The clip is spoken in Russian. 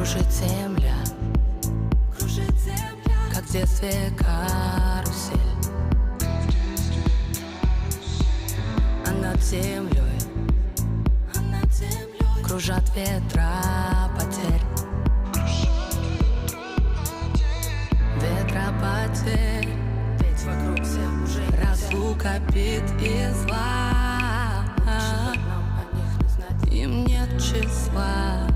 Кружит земля, как в детстве карусель. А над землей кружат ветра потерь. Ветра потерь, ведь вокруг все уже разлука, бит и зла. Им нет числа.